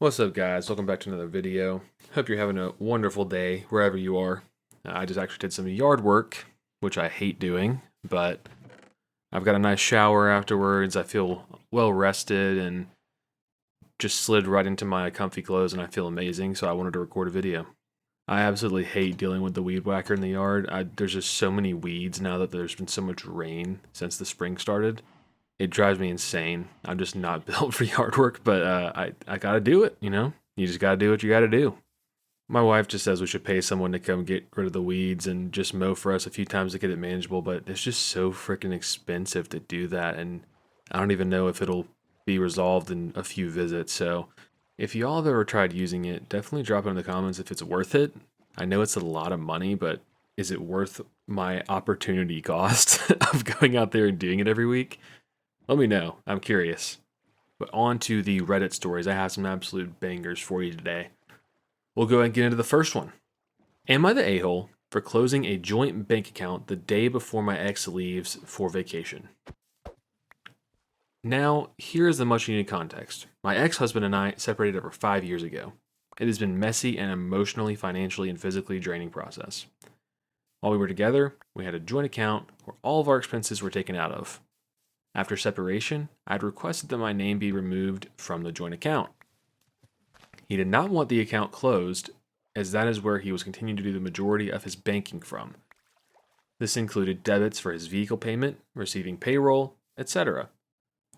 What's up, guys? Welcome back to another video. Hope you're having a wonderful day wherever you are. I just actually did some yard work, which I hate doing, but I've got a nice shower afterwards. I feel well rested and just slid right into my comfy clothes and I feel amazing, so I wanted to record a video. I absolutely hate dealing with the weed whacker in the yard. There's just so many weeds now that there's been so much rain since the spring started. It drives me insane. I'm just not built for yard work, but I gotta do it. You just gotta do what you gotta do. My wife just says we should pay someone to come get rid of the weeds and just mow for us a few times to get it manageable, but it's just so freaking expensive to do that, and I don't even know if it'll be resolved in a few visits. So if y'all have ever tried using it, definitely drop it in the comments if it's worth it. I know it's a lot of money, but is it worth my opportunity cost of going out there and doing it every week? Let me know. I'm curious. But on to the Reddit stories. I have some absolute bangers for you today. We'll go ahead and get into the first one. Am I the a-hole for closing a joint bank account the day before my ex leaves for vacation? Now, here is the much needed context. My ex-husband and I separated over 5 years ago. It has been messy and emotionally, financially, and physically draining process. While we were together, we had a joint account where all of our expenses were taken out of. After separation, I had requested that my name be removed from the joint account. He did not want the account closed, as that is where he was continuing to do the majority of his banking from. This included debits for his vehicle payment, receiving payroll, etc.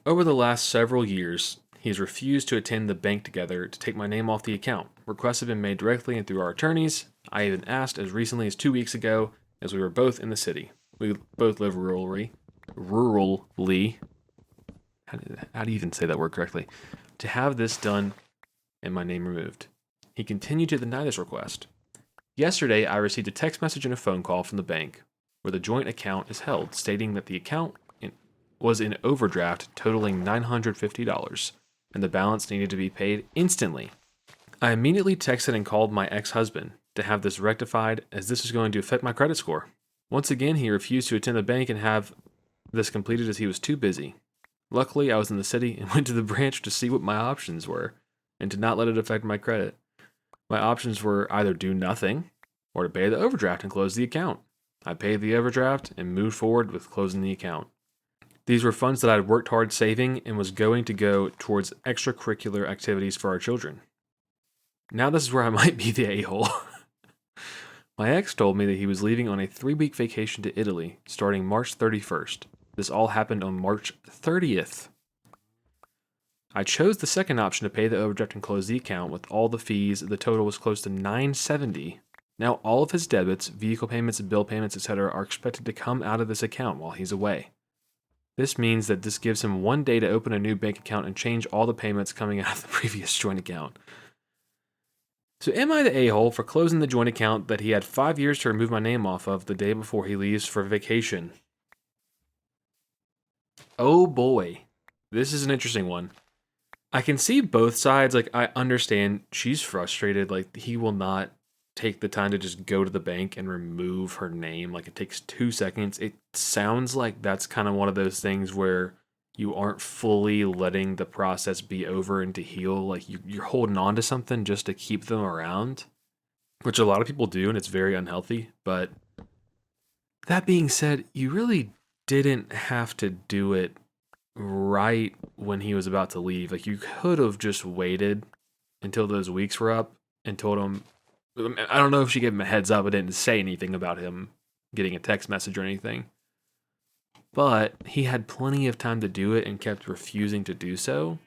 Over the last several years, he has refused to attend the bank together to take my name off the account. Requests have been made directly and through our attorneys. I even asked as recently as 2 weeks ago, as we were both in the city. We both live rurally. How do you even say that word correctly? To have this done and my name removed. He continued to deny this request. Yesterday, I received a text message and a phone call from the bank where the joint account is held, stating that the account was in overdraft totaling $950 and the balance needed to be paid instantly. I immediately texted and called my ex-husband to have this rectified, as this is going to affect my credit score. Once again, he refused to attend the bank and have this completed as he was too busy. Luckily, I was in the city and went to the branch to see what my options were and to not let it affect my credit. My options were either do nothing or to pay the overdraft and close the account. I paid the overdraft and moved forward with closing the account. These were funds that I had worked hard saving and was going to go towards extracurricular activities for our children. Now this is where I might be the a-hole. My ex told me that he was leaving on a 3-week vacation to Italy starting March 31st. This all happened on March 30th. I chose the second option to pay the overdraft and close the account with all the fees. The total was close to $970. Now all of his debits, vehicle payments, bill payments, etc. are expected to come out of this account while he's away. This means that this gives him 1 day to open a new bank account and change all the payments coming out of the previous joint account. So am I the a-hole for closing the joint account that he had 5 years to remove my name off of the day before he leaves for vacation? Oh boy, this is an interesting one. I can see both sides. Like, I understand she's frustrated. Like, he will not take the time to just go to the bank and remove her name. Like, it takes 2 seconds. It sounds like that's kind of one of those things where you aren't fully letting the process be over and to heal. Like, you're holding on to something just to keep them around, which a lot of people do, and it's very unhealthy. But that being said, you really didn't have to do it right when he was about to leave. Like, you could have just waited until those weeks were up and told him. I don't know if she gave him a heads up. I didn't say anything about him getting a text message or anything. But he had plenty of time to do it and kept refusing to do so.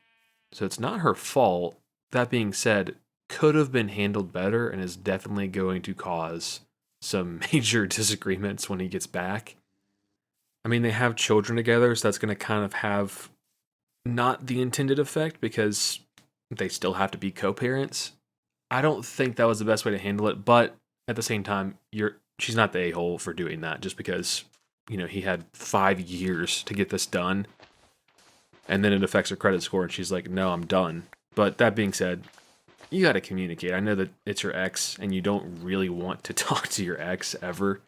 So it's not her fault. That being said, could have been handled better and is definitely going to cause some major disagreements when he gets back. I mean, they have children together, so that's going to kind of have not the intended effect because they still have to be co-parents. I don't think that was the best way to handle it, but at the same time, she's not the a-hole for doing that just because, he had 5 years to get this done, and then it affects her credit score, and she's like, no, I'm done. But that being said, you got to communicate. I know that it's your ex, and you don't really want to talk to your ex ever,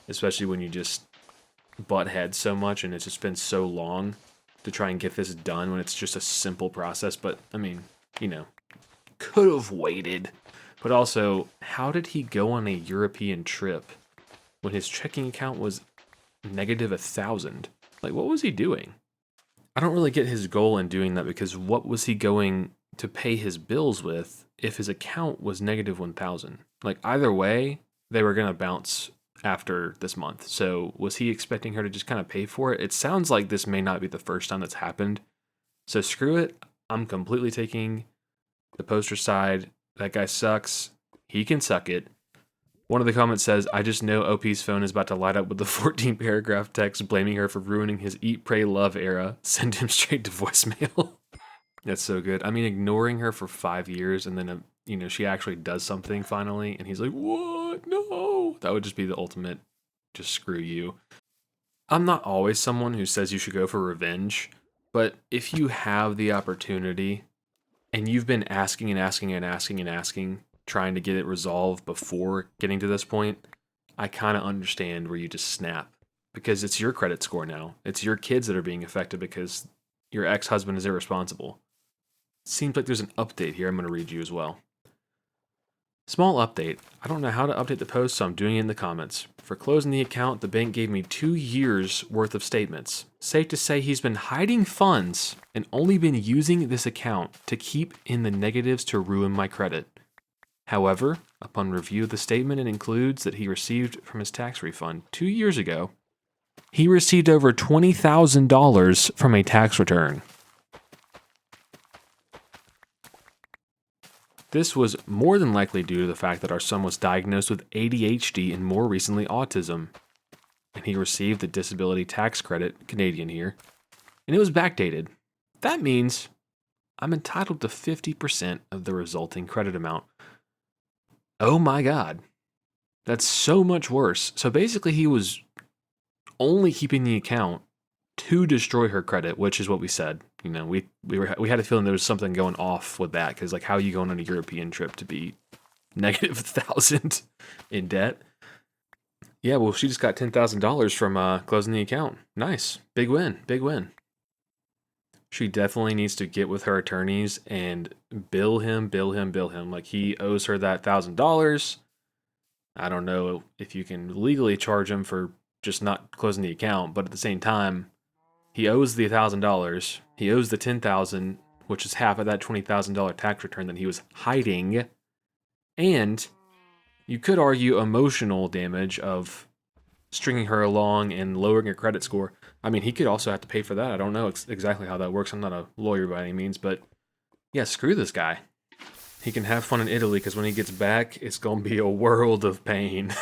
especially when you just butt heads so much and it's just been so long to try and get this done when it's just a simple process. But I mean, could have waited. But also, how did he go on a European trip when his checking account was negative 1,000? Like, what was he doing? I don't really get his goal in doing that, because what was he going to pay his bills with if his account was negative 1,000? Like, either way, they were going to bounce after this month. So was he expecting her to just kind of pay for it? It sounds like this may not be the first time that's happened. So screw it. I'm completely taking the poster side. That guy sucks. He can suck it. One of the comments says, I just know OP's phone is about to light up with the 14-paragraph text blaming her for ruining his Eat, Pray, Love era. Send him straight to voicemail. That's so good. I mean, ignoring her for 5 years and then, she actually does something finally, and he's like, what? No. That would just be the ultimate, just screw you. I'm not always someone who says you should go for revenge, but if you have the opportunity and you've been asking and asking and asking and asking, trying to get it resolved before getting to this point, I kind of understand where you just snap, because it's your credit score now. It's your kids that are being affected because your ex-husband is irresponsible. Seems like there's an update here I'm going to read you as well. Small update. I don't know how to update the post, so I'm doing it in the comments. For closing the account, the bank gave me 2 years worth of statements. Safe to say he's been hiding funds and only been using this account to keep in the negatives to ruin my credit. However, upon review of the statement, it includes that he received from his tax refund 2 years ago. He received over $20,000 from a tax return. This was more than likely due to the fact that our son was diagnosed with ADHD and more recently autism. And he received the disability tax credit, Canadian here, and it was backdated. That means I'm entitled to 50% of the resulting credit amount. Oh my God. That's so much worse. So basically he was only keeping the account to destroy her credit, which is what we said. We had a feeling there was something going off with that, because like, how are you going on a European trip to be negative 1,000 in debt? Yeah, well, she just got $10,000 from closing the account. Nice, big win, big win. She definitely needs to get with her attorneys and bill him. Like, he owes her that $1,000. I don't know if you can legally charge him for just not closing the account, but at the same time, he owes the $1,000. He owes the $10,000, which is half of that $20,000 tax return that he was hiding. And you could argue emotional damage of stringing her along and lowering her credit score. I mean, he could also have to pay for that. I don't know exactly how that works. I'm not a lawyer by any means, but yeah, screw this guy. He can have fun in Italy, because when he gets back, it's going to be a world of pain.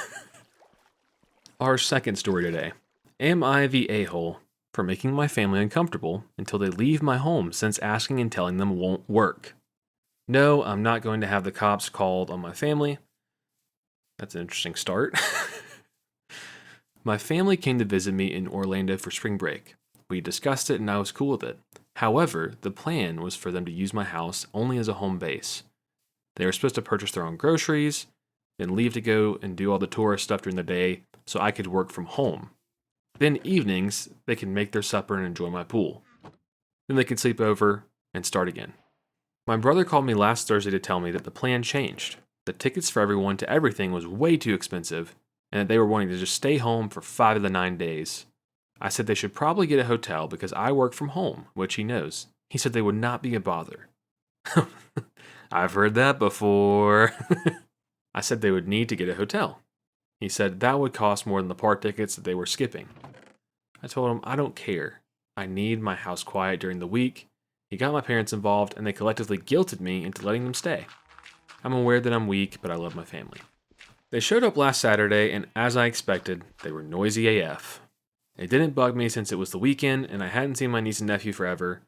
Our second story today. Am I the a-hole for making my family uncomfortable until they leave my home, since asking and telling them won't work? No, I'm not going to have the cops called on my family. That's an interesting start. My family came to visit me in Orlando for spring break. We discussed it and I was cool with it. However, the plan was for them to use my house only as a home base. They were supposed to purchase their own groceries, then leave to go and do all the tourist stuff during the day so I could work from home. Then evenings, they can make their supper and enjoy my pool. Then they can sleep over and start again. My brother called me last Thursday to tell me that the plan changed. The tickets for everyone to everything was way too expensive, and that they were wanting to just stay home for 5 of the 9 days. I said they should probably get a hotel because I work from home, which he knows. He said they would not be a bother. I've heard that before. I said they would need to get a hotel. He said that would cost more than the park tickets that they were skipping. I told him I don't care. I need my house quiet during the week. He got my parents involved, and they collectively guilted me into letting them stay. I'm aware that I'm weak, but I love my family. They showed up last Saturday, and as I expected, they were noisy AF. It didn't bug me since it was the weekend, and I hadn't seen my niece and nephew forever.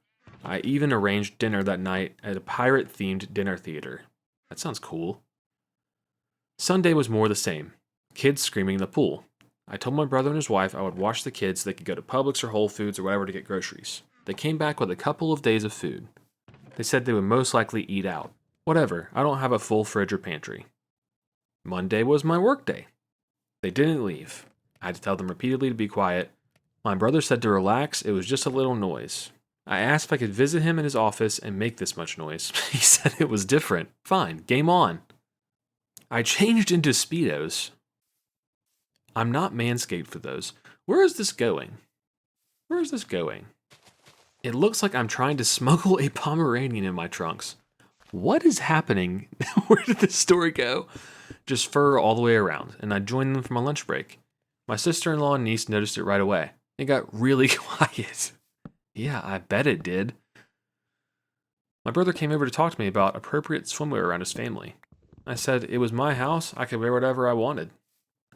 I even arranged dinner that night at a pirate-themed dinner theater. That sounds cool. Sunday was more the same. Kids screaming in the pool. I told my brother and his wife I would watch the kids so they could go to Publix or Whole Foods or whatever to get groceries. They came back with a couple of days of food. They said they would most likely eat out. Whatever, I don't have a full fridge or pantry. Monday was my work day. They didn't leave. I had to tell them repeatedly to be quiet. My brother said to relax, it was just a little noise. I asked if I could visit him in his office and make this much noise. He said it was different. Fine, game on. I changed into Speedos. I'm not manscaped for those. Where is this going? Where is this going? It looks like I'm trying to smuggle a Pomeranian in my trunks. What is happening? Where did this story go? Just fur all the way around, and I joined them for my lunch break. My sister-in-law and niece noticed it right away. It got really quiet. Yeah, I bet it did. My brother came over to talk to me about appropriate swimwear around his family. I said it was my house, I could wear whatever I wanted.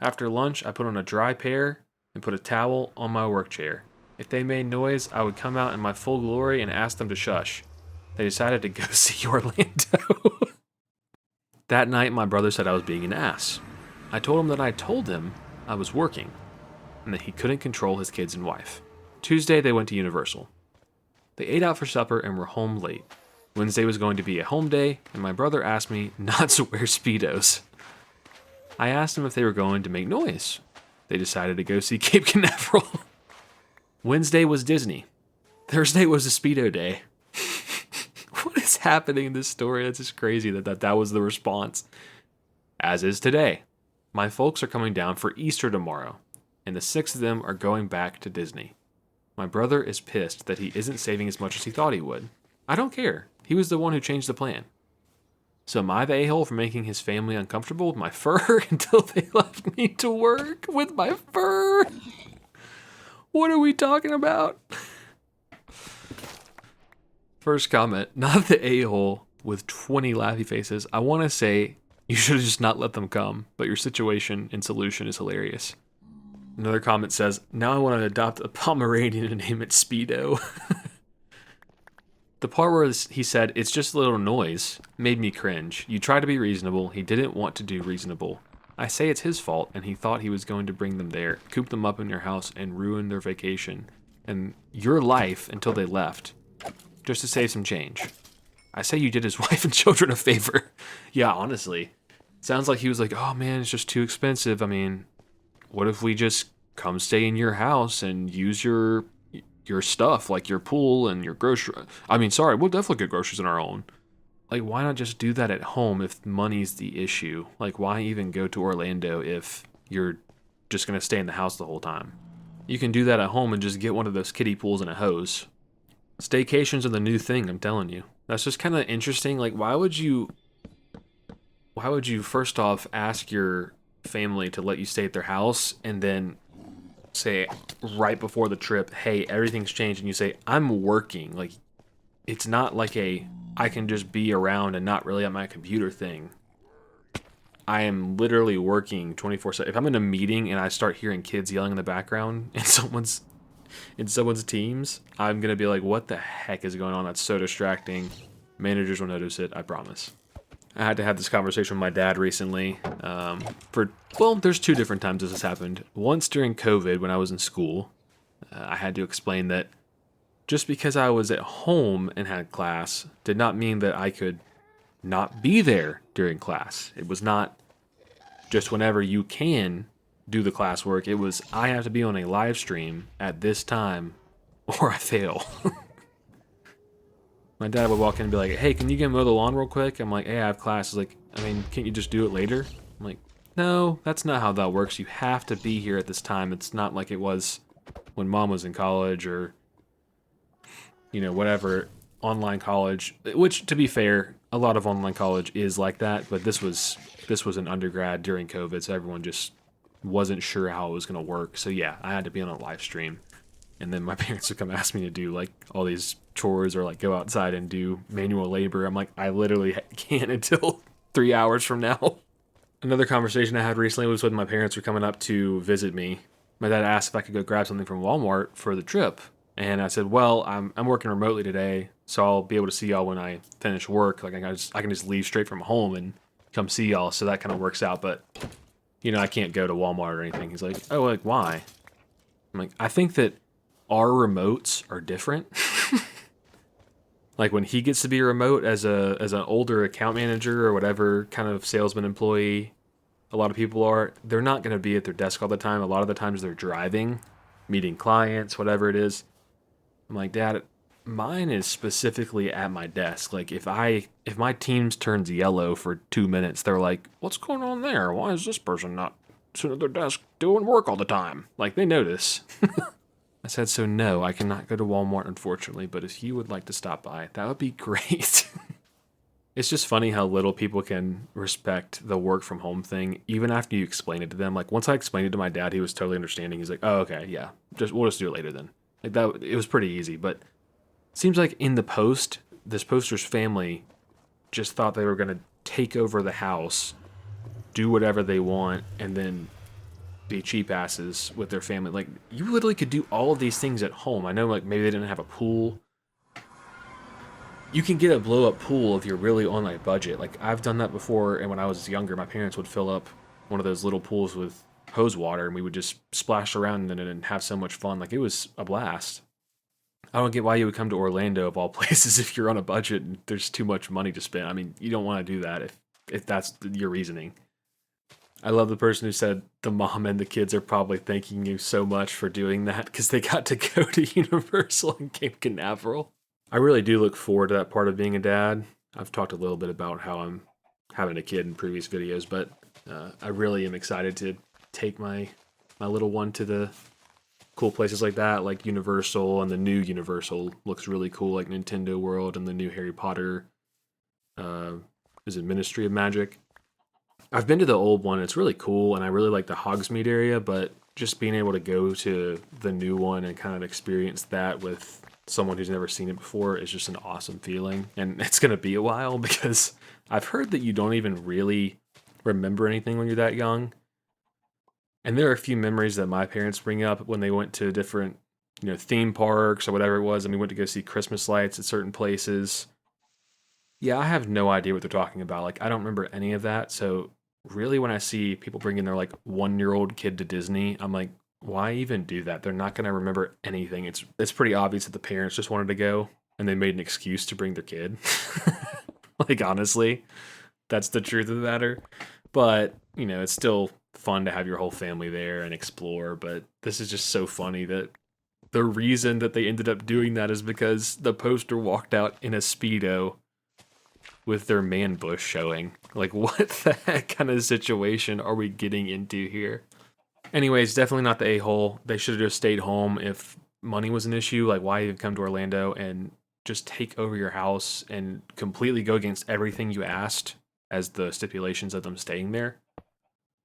After lunch, I put on a dry pair and put a towel on my work chair. If they made noise, I would come out in my full glory and ask them to shush. They decided to go see Orlando. That night, my brother said I was being an ass. I told him that I told him I was working and that he couldn't control his kids and wife. Tuesday, they went to Universal. They ate out for supper and were home late. Wednesday was going to be a home day, and my brother asked me not to wear Speedos. I asked them if they were going to make noise. They decided to go see Cape Canaveral. Wednesday was Disney. Thursday was a Speedo day. What is happening in this story? That's just crazy that was the response. As is today. My folks are coming down for Easter tomorrow, and the 6 of them are going back to Disney. My brother is pissed that he isn't saving as much as he thought he would. I don't care. He was the one who changed the plan. So am I the a-hole for making his family uncomfortable with my fur until they left me to work with my fur? What are we talking about? First comment, not the a-hole with 20 laughy faces. I want to say you should have just not let them come, but your situation and solution is hilarious. Another comment says, now I want to adopt a Pomeranian and name it Speedo. The part where he said, it's just a little noise, made me cringe. You try to be reasonable. He didn't want to do reasonable. I say it's his fault, and he thought he was going to bring them there, coop them up in your house, and ruin their vacation and your life until they left, just to save some change. I say you did his wife and children a favor. Yeah, honestly. Sounds like he was like, oh man, it's just too expensive. I mean, what if we just come stay in your house and use your stuff, like your pool and your grocery. We'll definitely get groceries on our own. Like, why not just do that at home if money's the issue? Like, why even go to Orlando if you're just going to stay in the house the whole time? You can do that at home and just get one of those kiddie pools and a hose. Staycations are the new thing, I'm telling you. That's just kind of interesting. Like, why would you first off ask your family to let you stay at their house and then say right before the trip, hey, everything's changed, and you say, I'm working. Like, it's not like I can just be around and not really at my computer thing. I am literally working 24/7. If I'm in a meeting and I start hearing kids yelling in the background in someone's teams, I'm gonna be like, what the heck is going on? That's so distracting. Managers will notice it, I promise. I had to have this conversation with my dad recently. There's 2 different times this has happened. Once during COVID when I was in school, I had to explain that just because I was at home and had class did not mean that I could not be there during class. It was not just whenever you can do the classwork. It was, I have to be on a live stream at this time or I fail. My dad would walk in and be like, hey, can you go mow the lawn real quick? I'm like, hey, I have class. He's like, can't you just do it later? I'm like, no, that's not how that works. You have to be here at this time. It's not like it was when mom was in college or, whatever, online college, which, to be fair, a lot of online college is like that, but this was an undergrad during COVID, so everyone just wasn't sure how it was going to work. So yeah, I had to be on a live stream. And then my parents would come ask me to do like all these chores or like go outside and do manual labor. I'm like, I literally can't until 3 hours from now. Another conversation I had recently was when my parents were coming up to visit me. My dad asked if I could go grab something from Walmart for the trip. And I said, well, I'm working remotely today, so I'll be able to see y'all when I finish work. Like I can just leave straight from home and come see y'all. So that kind of works out. But, I can't go to Walmart or anything. He's like, oh, like why? I'm like, I think that our remotes are different. Like when he gets to be a remote as an older account manager or whatever kind of salesman employee, a lot of people are, they're not going to be at their desk all the time. A lot of the times they're driving, meeting clients, whatever it is. I'm like, Dad, Mine is specifically at my desk. Like if my team turns yellow for 2 minutes, they're like, "What's going on there? Why is this person not sitting at their desk doing work all the time?" Like they notice. I said, "So no, I cannot go to Walmart unfortunately, but if you would like to stop by, that would be great." It's just funny how little people can respect the work from home thing, even after you explain it to them. Like once I explained it to my dad, he was totally understanding. He's like, "Oh, okay, yeah, we'll just do it later then." Like that, it was pretty easy. But seems like in the post, this poster's family just thought they were gonna take over the house, do whatever they want, and then be cheap asses with their family. Like you literally could do all of these things at home. I know, like maybe they didn't have a pool. You can get a blow up pool if you're really on a budget. Like I've done that before, and when I was younger, my parents would fill up one of those little pools with hose water, and we would just splash around in it and have so much fun. Like it was a blast. I don't get why you would come to Orlando of all places if you're on a budget and there's too much money to spend. I mean, you don't want to do that if that's your reasoning. I love the person who said the mom and the kids are probably thanking you so much for doing that because they got to go to Universal and Cape Canaveral. I really do look forward to that part of being a dad. I've talked a little bit about how I'm having a kid in previous videos, but I really am excited to take my little one to the cool places like that, like Universal, and the new Universal looks really cool, like Nintendo World and the new Harry Potter. Uh, is it Ministry of Magic? I've been to the old one. It's really cool, and I really like the Hogsmeade area, but just being able to go to the new one and kind of experience that with someone who's never seen it before is just an awesome feeling. And it's going to be a while because I've heard that you don't even really remember anything when you're that young. And there are a few memories that my parents bring up when they went to different, theme parks or whatever it was. And we went to go see Christmas lights at certain places. Yeah, I have no idea what they're talking about. Like, I don't remember any of that. So, really, when I see people bringing their like 1-year-old kid to Disney, I'm like, why even do that? They're not going to remember anything. It's pretty obvious that the parents just wanted to go and they made an excuse to bring their kid. Like, honestly, that's the truth of the matter. But, it's still fun to have your whole family there and explore. But this is just so funny that the reason that they ended up doing that is because the poster walked out in a Speedo with their man bush showing. Like, what the heck kind of situation are we getting into here? Anyways, definitely not the a-hole. They should have just stayed home if money was an issue. Like, why even come to Orlando and just take over your house and completely go against everything you asked as the stipulations of them staying there?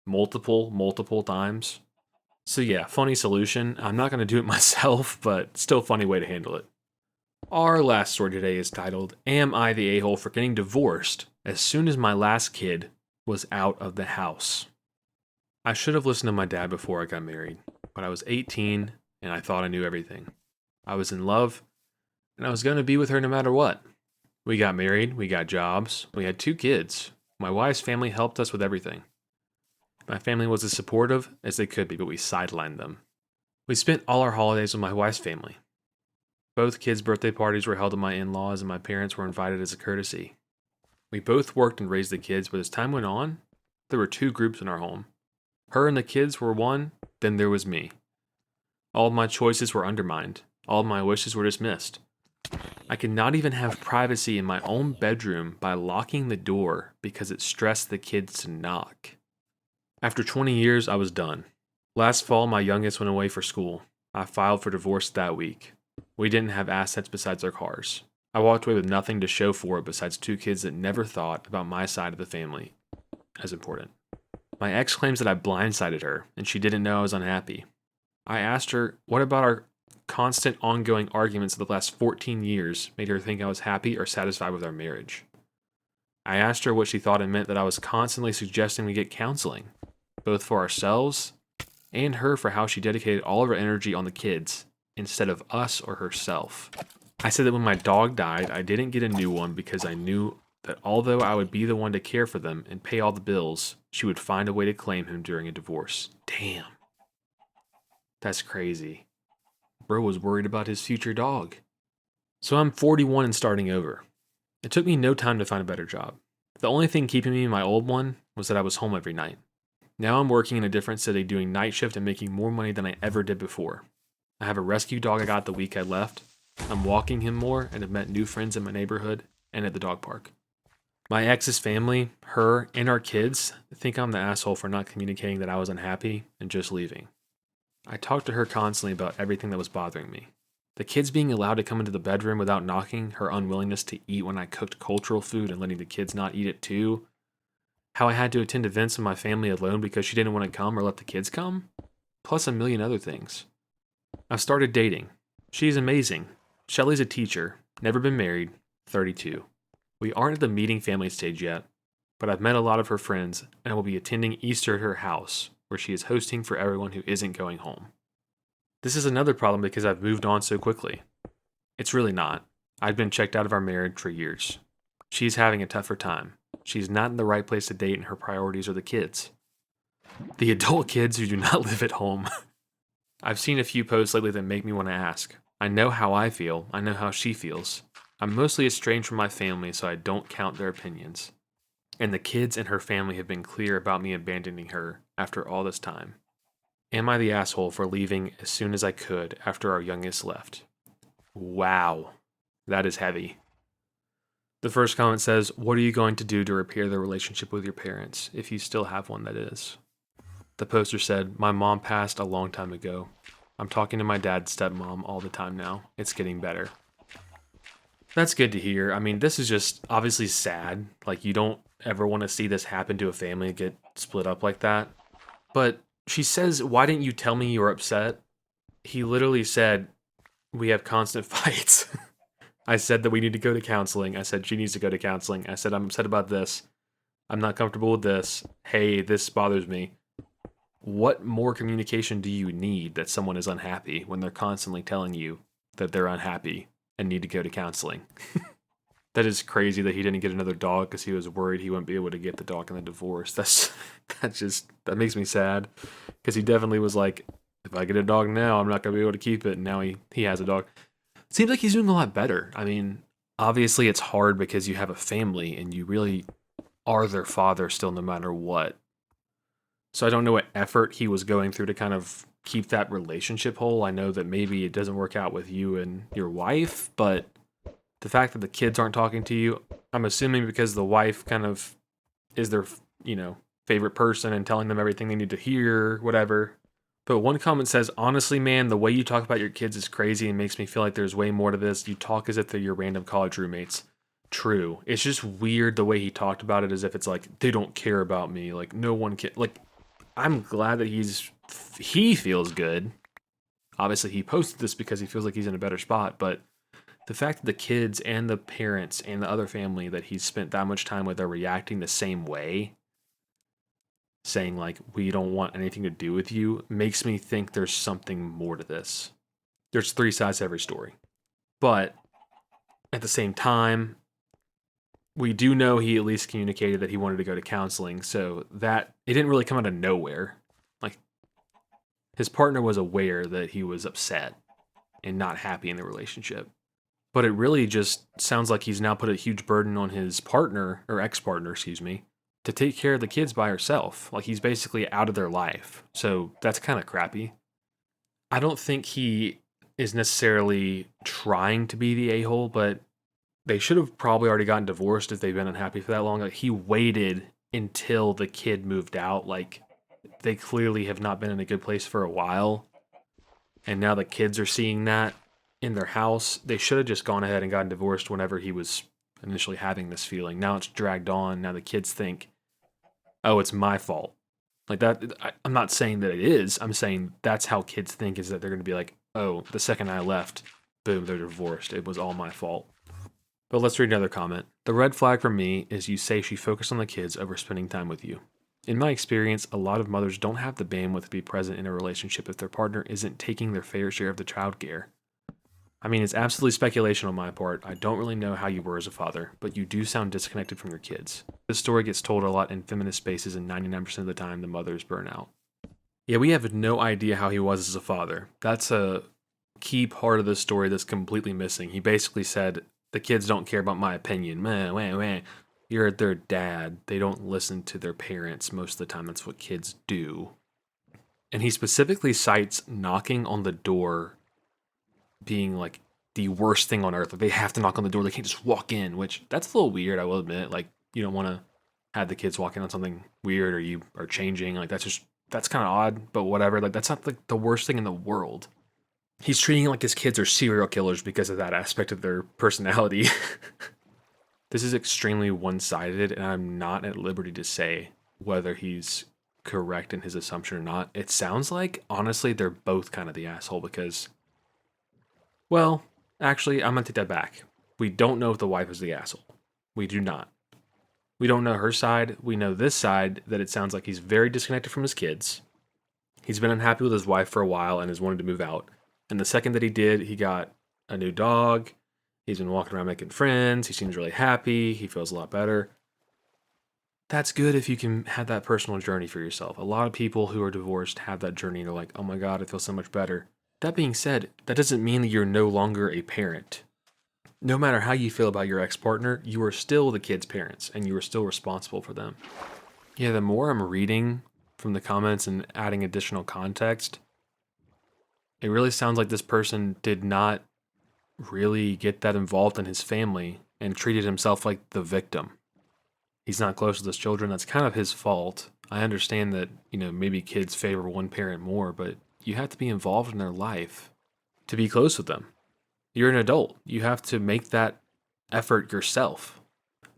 Multiple times. So yeah, funny solution. I'm not going to do it myself, but still funny way to handle it. Our last story today is titled, Am I the A-hole for getting divorced as soon as my last kid was out of the house? I should have listened to my dad before I got married, but I was 18 and I thought I knew everything. I was in love and I was going to be with her no matter what. We got married, we got jobs, we had 2 kids. My wife's family helped us with everything. My family was as supportive as they could be, but we sidelined them. We spent all our holidays with my wife's family. Both kids' birthday parties were held at my in-laws and my parents were invited as a courtesy. We both worked and raised the kids, but as time went on, there were 2 groups in our home. Her and the kids were one, then there was me. All of my choices were undermined. All of my wishes were dismissed. I could not even have privacy in my own bedroom by locking the door because it stressed the kids to knock. After 20 years, I was done. Last fall, my youngest went away for school. I filed for divorce that week. We didn't have assets besides our cars. I walked away with nothing to show for it besides 2 kids that never thought about my side of the family as important. My ex claims that I blindsided her and she didn't know I was unhappy. I asked her, what about our constant ongoing arguments of the last 14 years made her think I was happy or satisfied with our marriage? I asked her what she thought it meant that I was constantly suggesting we get counseling, both for ourselves and her for how she dedicated all of her energy on the kids instead of us or herself. I said that when my dog died, I didn't get a new one because I knew that although I would be the one to care for them and pay all the bills, she would find a way to claim him during a divorce. Damn. That's crazy. Bro was worried about his future dog. So I'm 41 and starting over. It took me no time to find a better job. The only thing keeping me in my old one was that I was home every night. Now I'm working in a different city doing night shift and making more money than I ever did before. I have a rescue dog I got the week I left. I'm walking him more and have met new friends in my neighborhood and at the dog park. My ex's family, her, and our kids think I'm the asshole for not communicating that I was unhappy and just leaving. I talked to her constantly about everything that was bothering me. The kids being allowed to come into the bedroom without knocking, her unwillingness to eat when I cooked cultural food and letting the kids not eat it too, how I had to attend events with my family alone because she didn't want to come or let the kids come, plus a million other things. I've started dating. She's amazing. Shelly's a teacher, never been married, 32. We aren't at the meeting family stage yet, but I've met a lot of her friends and will be attending Easter at her house, where she is hosting for everyone who isn't going home. This is another problem because I've moved on so quickly. It's really not. I've been checked out of our marriage for years. She's having a tougher time. She's not in the right place to date, and her priorities are the kids. The adult kids who do not live at home. I've seen a few posts lately that make me want to ask. I know how I feel. I know how she feels. I'm mostly estranged from my family, so I don't count their opinions. And the kids and her family have been clear about me abandoning her after all this time. Am I the asshole for leaving as soon as I could after our youngest left? Wow, that is heavy. The first comment says, what are you going to do to repair the relationship with your parents, if you still have one, that is? The poster said, my mom passed a long time ago. I'm talking to my dad's stepmom all the time now. It's getting better. That's good to hear. I mean, this is just obviously sad. Like, you don't ever want to see this happen to a family get split up like that. But she says, why didn't you tell me you were upset? He literally said, we have constant fights. I said that we need to go to counseling. I said she needs to go to counseling. I said, I'm upset about this. I'm not comfortable with this. Hey, this bothers me. What more communication do you need that someone is unhappy when they're constantly telling you that they're unhappy and need to go to counseling? That is crazy that he didn't get another dog because he was worried he wouldn't be able to get the dog in the divorce. That makes me sad because he definitely was like, if I get a dog now, I'm not going to be able to keep it. And now he has a dog. Seems like he's doing a lot better. I mean, obviously it's hard because you have a family and you really are their father still no matter what. So I don't know what effort he was going through to kind of keep that relationship whole. I know that maybe it doesn't work out with you and your wife, but the fact that the kids aren't talking to you, I'm assuming because the wife kind of is their, favorite person and telling them everything they need to hear, whatever. But one comment says, honestly, man, the way you talk about your kids is crazy and makes me feel like there's way more to this. You talk as if they're your random college roommates. True. It's just weird the way he talked about it as if it's like, they don't care about me. Like, no one can. Like, I'm glad that he feels good. Obviously, he posted this because he feels like he's in a better spot. But the fact that the kids and the parents and the other family that he's spent that much time with are reacting the same way, saying like, we don't want anything to do with you, makes me think there's something more to this. There's three sides to every story. But at the same time, we do know he at least communicated that he wanted to go to counseling, so that it didn't really come out of nowhere. Like, his partner was aware that he was upset and not happy in the relationship. But it really just sounds like he's now put a huge burden on his partner, or ex-partner, to take care of the kids by herself. Like, he's basically out of their life. So that's kind of crappy. I don't think he is necessarily trying to be the a-hole, but they should have probably already gotten divorced if they've been unhappy for that long. Like, he waited until the kid moved out. Like, they clearly have not been in a good place for a while. And now the kids are seeing that in their house. They should have just gone ahead and gotten divorced whenever he was initially having this feeling. Now it's dragged on. Now the kids think, oh, it's my fault. Like that, I'm not saying that it is. I'm saying that's how kids think, is that they're going to be like, oh, the second I left, boom, they're divorced. It was all my fault. But let's read another comment. The red flag for me is you say she focused on the kids over spending time with you. In my experience, a lot of mothers don't have the bandwidth to be present in a relationship if their partner isn't taking their fair share of the child care. I mean, it's absolutely speculation on my part. I don't really know how you were as a father, but you do sound disconnected from your kids. This story gets told a lot in feminist spaces, and 99% of the time, the mothers burn out. Yeah, we have no idea how he was as a father. That's a key part of the story that's completely missing. He basically said, the kids don't care about my opinion. Meh, wah, wah. You're their dad. They don't listen to their parents most of the time. That's what kids do. And he specifically cites knocking on the door being like the worst thing on earth. Like, they have to knock on the door. They can't just walk in, which that's a little weird, I will admit. Like, you don't want to have the kids walk in on something weird or you are changing. Like, that's kind of odd, but whatever. Like, that's not like the worst thing in the world. He's treating it like his kids are serial killers because of that aspect of their personality. This is extremely one-sided, and I'm not at liberty to say whether he's correct in his assumption or not. It sounds like, honestly, they're both kind of the asshole because, well, actually, I'm going to take that back. We don't know if the wife is the asshole. We do not. We don't know her side. We know this side, that it sounds like he's very disconnected from his kids. He's been unhappy with his wife for a while and has wanted to move out. And the second that he did, he got a new dog. He's been walking around making friends. He seems really happy. He feels a lot better. That's good if you can have that personal journey for yourself. A lot of people who are divorced have that journey and they're like, oh my God, I feel so much better. That being said, that doesn't mean that you're no longer a parent. No matter how you feel about your ex-partner, you are still the kid's parents and you are still responsible for them. Yeah, the more I'm reading from the comments and adding additional context, it really sounds like this person did not really get that involved in his family and treated himself like the victim. He's not close with his children. That's kind of his fault. I understand that, maybe kids favor one parent more, but you have to be involved in their life to be close with them. You're an adult. You have to make that effort yourself.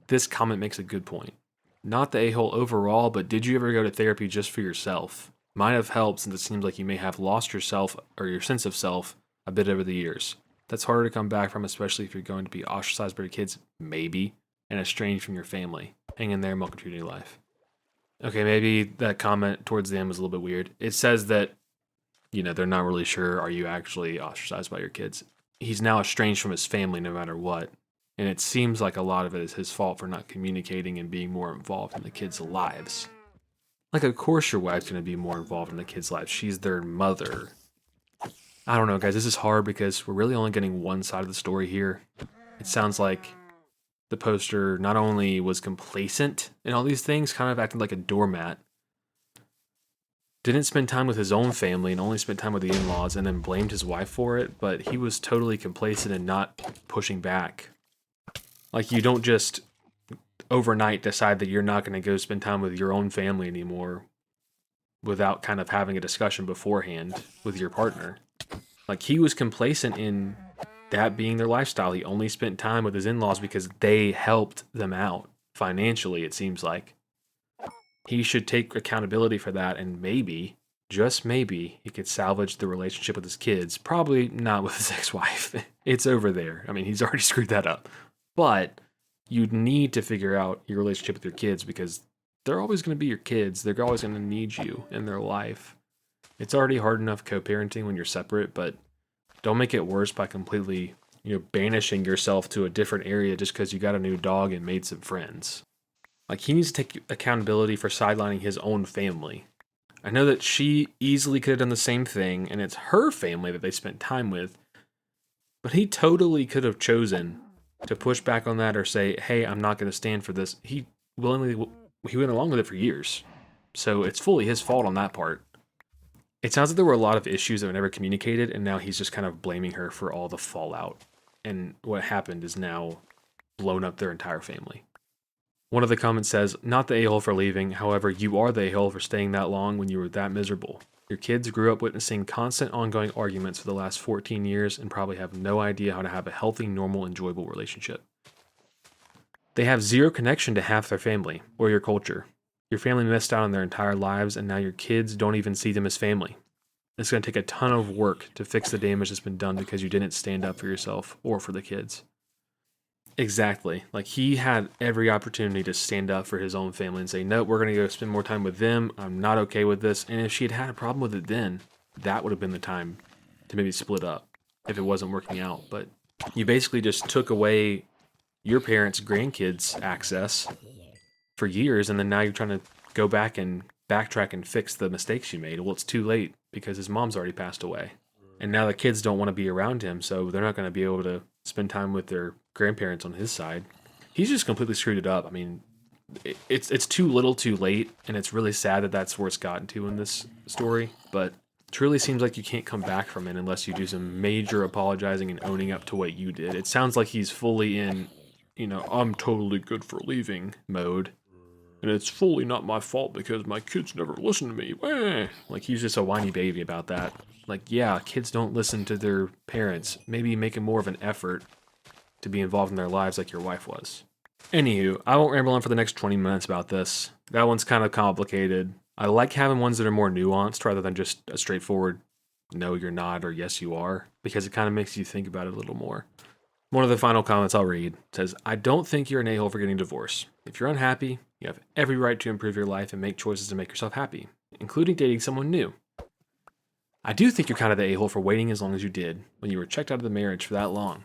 This comment makes a good point. Not the a-hole overall, but did you ever go to therapy just for yourself? Might have helped since it seems like you may have lost yourself or your sense of self a bit over the years. That's harder to come back from, especially if you're going to be ostracized by your kids, maybe, and estranged from your family. Hang in there, welcome to your new life. Okay, maybe that comment towards the end was a little bit weird. It says that, they're not really sure, are you actually ostracized by your kids? He's now estranged from his family no matter what. And it seems like a lot of it is his fault for not communicating and being more involved in the kids' lives. Like, of course your wife's going to be more involved in the kids' lives. She's their mother. I don't know, guys. This is hard because we're really only getting one side of the story here. It sounds like the poster not only was complacent in all these things, kind of acted like a doormat, didn't spend time with his own family and only spent time with the in-laws and then blamed his wife for it, but he was totally complacent and not pushing back. Like, you don't just overnight decide that you're not going to go spend time with your own family anymore without kind of having a discussion beforehand with your partner. Like, he was complacent in that being their lifestyle. He only spent time with his in-laws because they helped them out financially, it seems like. He should take accountability for that, and maybe, just maybe, he could salvage the relationship with his kids. Probably not with his ex-wife. It's over there. I mean, he's already screwed that up. But you'd need to figure out your relationship with your kids because they're always going to be your kids. They're always going to need you in their life. It's already hard enough co-parenting when you're separate, but don't make it worse by completely, banishing yourself to a different area just because you got a new dog and made some friends. Like, he needs to take accountability for sidelining his own family. I know that she easily could have done the same thing, and it's her family that they spent time with, but he totally could have chosen to push back on that or say, hey, I'm not going to stand for this. He went along with it for years. So it's fully his fault on that part. It sounds like there were a lot of issues that were never communicated, and now he's just kind of blaming her for all the fallout. And what happened is now blown up their entire family. One of the comments says, not the a-hole for leaving, however, you are the a-hole for staying that long when you were that miserable. Your kids grew up witnessing constant ongoing arguments for the last 14 years and probably have no idea how to have a healthy, normal, enjoyable relationship. They have zero connection to half their family or your culture. Your family missed out on their entire lives, and now your kids don't even see them as family. It's going to take a ton of work to fix the damage that's been done because you didn't stand up for yourself or for the kids. Exactly. Like, he had every opportunity to stand up for his own family and say, no, we're going to go spend more time with them. I'm not okay with this. And if she had had a problem with it then, that would have been the time to maybe split up if it wasn't working out. But you basically just took away your parents' grandkids' access for years, and then now you're trying to go back and backtrack and fix the mistakes you made. Well, it's too late because his mom's already passed away. And now the kids don't want to be around him, so they're not going to be able to spend time with their grandparents on his side. He's just completely screwed it up. I mean, it's too little too late, and it's really sad that that's where it's gotten to in this story. But truly seems like you can't come back from it unless you do some major apologizing and owning up to what you did. It sounds like he's fully in, I'm totally good for leaving mode. And it's fully not my fault because my kids never listen to me. Like, he's just a whiny baby about that. Like, yeah, kids don't listen to their parents. Maybe making more of an effort to be involved in their lives like your wife was. Anywho, I won't ramble on for the next 20 minutes about this. That one's kind of complicated. I like having ones that are more nuanced rather than just a straightforward no, you're not, or yes, you are, because it kind of makes you think about it a little more. One of the final comments I'll read says, I don't think you're an a-hole for getting divorced. If you're unhappy, you have every right to improve your life and make choices to make yourself happy, including dating someone new. I do think you're kind of the a-hole for waiting as long as you did when you were checked out of the marriage for that long.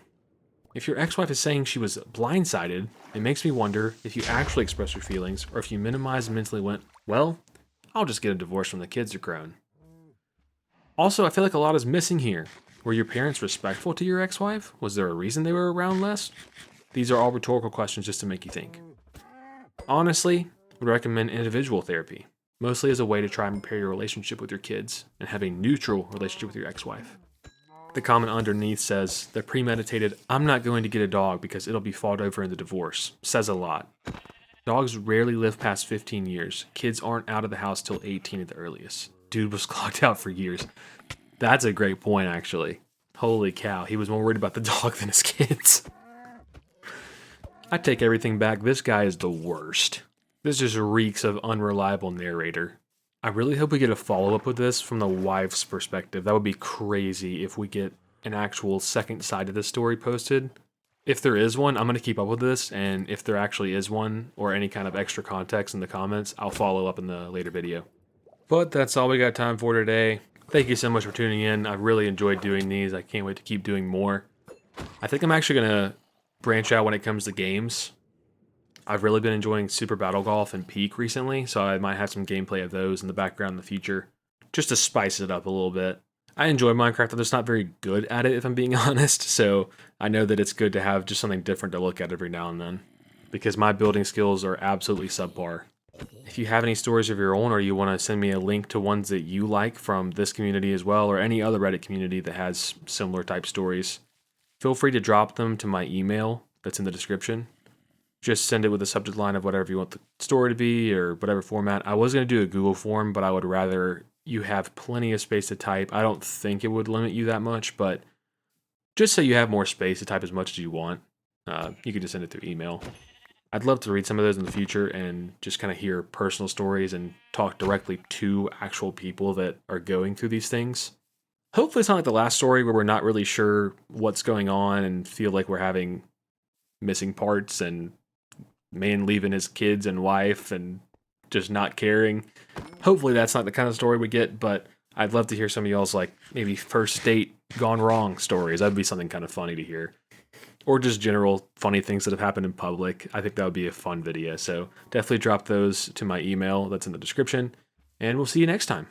If your ex-wife is saying she was blindsided, it makes me wonder if you actually expressed your feelings or if you minimized and mentally went, well, I'll just get a divorce when the kids are grown. Also, I feel like a lot is missing here. Were your parents respectful to your ex-wife? Was there a reason they were around less? These are all rhetorical questions just to make you think. Honestly, I would recommend individual therapy, mostly as a way to try and repair your relationship with your kids and have a neutral relationship with your ex-wife. The comment underneath says, the premeditated, I'm not going to get a dog because it'll be fought over in the divorce, says a lot. Dogs rarely live past 15 years. Kids aren't out of the house till 18 at the earliest. Dude was clocked out for years. That's a great point, actually. Holy cow, he was more worried about the dog than his kids. I take everything back. This guy is the worst. This just reeks of unreliable narrator. I really hope we get a follow-up with this from the wife's perspective. That would be crazy if we get an actual second side of this story posted. If there is one, I'm going to keep up with this, and if there actually is one, or any kind of extra context in the comments, I'll follow up in the later video. But that's all we got time for today. Thank you so much for tuning in. I really enjoyed doing these. I can't wait to keep doing more. I think I'm actually going to branch out when it comes to games. I've really been enjoying Super Battle Golf and Peak recently, so I might have some gameplay of those in the background in the future, just to spice it up a little bit. I enjoy Minecraft, I'm just not very good at it, if I'm being honest, so I know that it's good to have just something different to look at every now and then, because my building skills are absolutely subpar. If you have any stories of your own, or you want to send me a link to ones that you like from this community as well, or any other Reddit community that has similar type stories, feel free to drop them to my email that's in the description. Just send it with the subject line of whatever you want the story to be, or whatever format. I was going to do a Google form, but I would rather you have plenty of space to type. I don't think it would limit you that much, but just so you have more space to type as much as you want, you can just send it through email. I'd love to read some of those in the future and just kind of hear personal stories and talk directly to actual people that are going through these things. Hopefully it's not like the last story where we're not really sure what's going on and feel like we're having missing parts and man leaving his kids and wife and just not caring. Hopefully that's not the kind of story we get, but I'd love to hear some of y'all's like maybe first date gone wrong stories. That'd be something kind of funny to hear. Or just general funny things that have happened in public. I think that would be a fun video. So definitely drop those to my email that's in the description. And we'll see you next time.